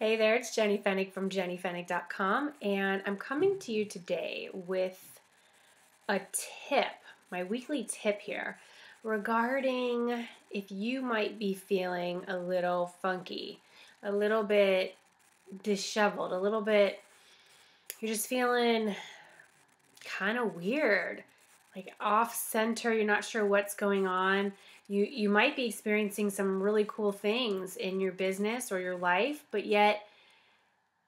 Hey there, it's Jenny Fenig from jennyfenig.com, and I'm coming to you today with a tip, my weekly tip here, regarding if you might be feeling a little funky, a little bit disheveled, a little bit, you're just feeling kind of weird, like off center, you're not sure what's going on. You might be experiencing some really cool things in your business or your life, but yet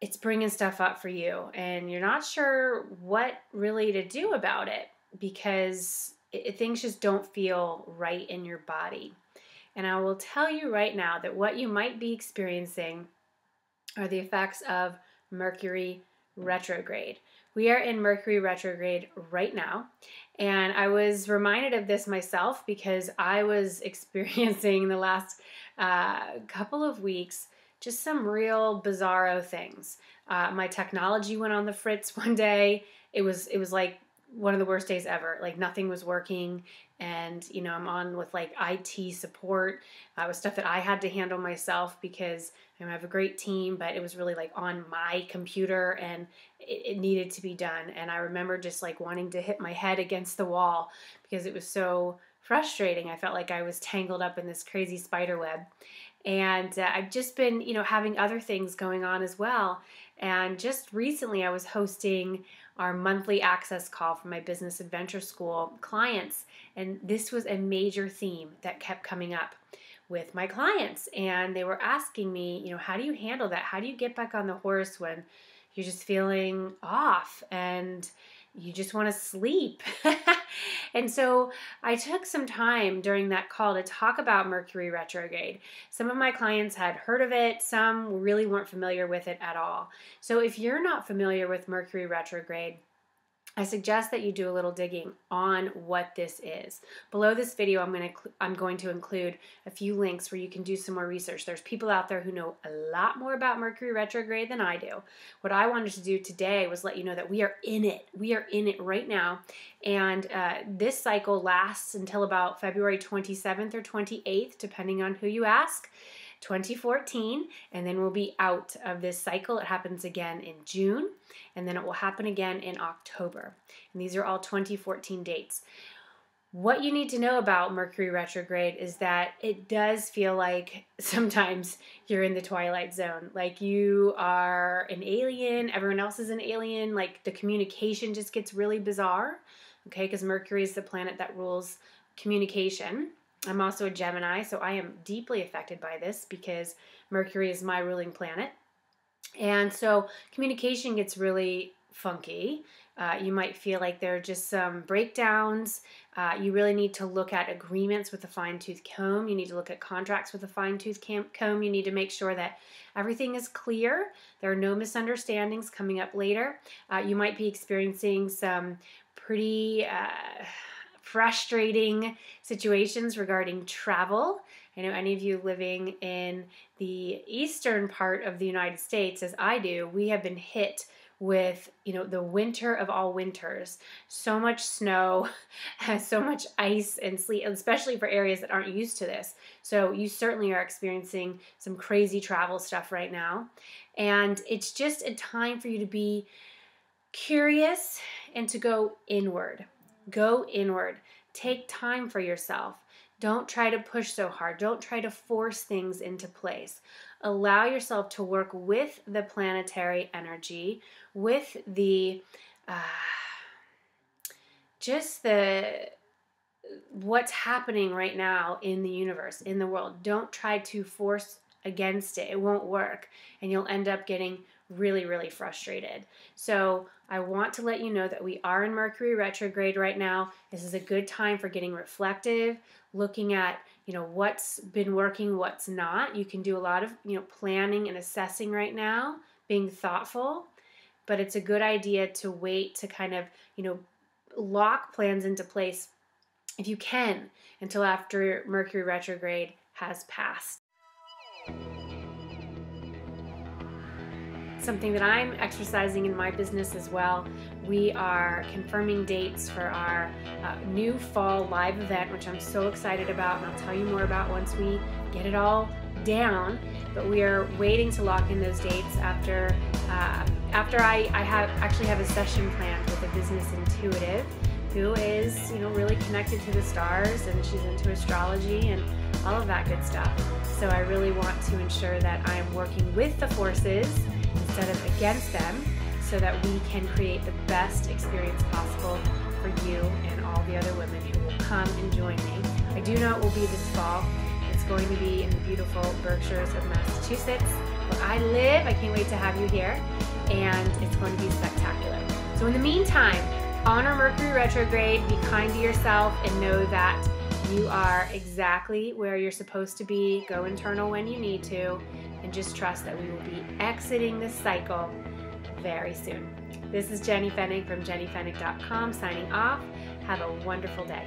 it's bringing stuff up for you and you're not sure what really to do about it because things just don't feel right in your body. And I will tell you right now that what you might be experiencing are the effects of Mercury Retrograde. We are in Mercury Retrograde right now, and I was reminded of this myself because I was experiencing the last couple of weeks just some real bizarro things. My technology went on the fritz one day. It was like one of the worst days ever. Like nothing was working, and I'm on with like IT support with stuff that I had to handle myself because I have a great team, but it was really like on my computer and it needed to be done. And I remember just like wanting to hit my head against the wall because it was so frustrating. I felt like I was tangled up in this crazy spider web. And I've just been, having other things going on as well. And just recently I was hosting our monthly access call for my Business Adventure School clients. And this was a major theme that kept coming up with my clients. And they were asking me, how do you handle that? How do you get back on the horse when you're just feeling off and you just want to sleep? And so I took some time during that call to talk about Mercury retrograde. Some of my clients had heard of it, some really weren't familiar with it at all. So if you're not familiar with Mercury retrograde, I suggest that you do a little digging on what this is. Below this video, I'm going to include a few links where you can do some more research. There's people out there who know a lot more about Mercury retrograde than I do. What I wanted to do today was let you know that we are in it. We are in it right now. And this cycle lasts until about February 27th or 28th, depending on who you ask. 2014, and then we'll be out of this cycle. It happens again in June, and then it will happen again in October. And these are all 2014 dates. What you need to know about Mercury retrograde is that it does feel like sometimes you're in the twilight zone. Like you are an alien, everyone else is an alien, like the communication just gets really bizarre, okay? Because Mercury is the planet that rules communication. I'm also a Gemini, so I am deeply affected by this because Mercury is my ruling planet. And so communication gets really funky. You might feel like there are just some breakdowns. You really need to look at agreements with a fine-tooth comb. You need to look at contracts with a fine-tooth comb. You need to make sure that everything is clear. There are no misunderstandings coming up later. You might be experiencing some pretty frustrating situations regarding travel. I know any of you living in the eastern part of the United States, as I do, we have been hit with, the winter of all winters. So much snow, so much ice and sleet, especially for areas that aren't used to this. So you certainly are experiencing some crazy travel stuff right now. And it's just a time for you to be curious and to go inward. Go inward. Take time for yourself. Don't try to push so hard. Don't try to force things into place. Allow yourself to work with the planetary energy, with the what's happening right now in the universe, in the world. Don't try to force against it. It won't work, and you'll end up getting really, really frustrated. So I want to let you know that we are in Mercury retrograde right now. This is a good time for getting reflective, looking at, what's been working, what's not. You can do a lot of, planning and assessing right now, being thoughtful, but it's a good idea to wait to kind of, lock plans into place if you can until after Mercury retrograde has passed. something that I'm exercising in my business as well. We are confirming dates for our new fall live event, which I'm so excited about, and I'll tell you more about once we get it all down. But we are waiting to lock in those dates after I actually have a session planned with a business intuitive who is, really connected to the stars, and she's into astrology and all of that good stuff. So I really want to ensure that I am working with the forces instead of against them, so that we can create the best experience possible for you and all the other women who will come and join me. I do know it will be this fall. It's going to be in the beautiful Berkshires of Massachusetts, where I live. I can't wait to have you here, and it's going to be spectacular. So in the meantime, honor Mercury Retrograde, be kind to yourself, and know that you are exactly where you're supposed to be. Go internal when you need to, and just trust that we will be exiting this cycle very soon. This is Jenny Fenig from jennyfenig.com signing off. Have a wonderful day.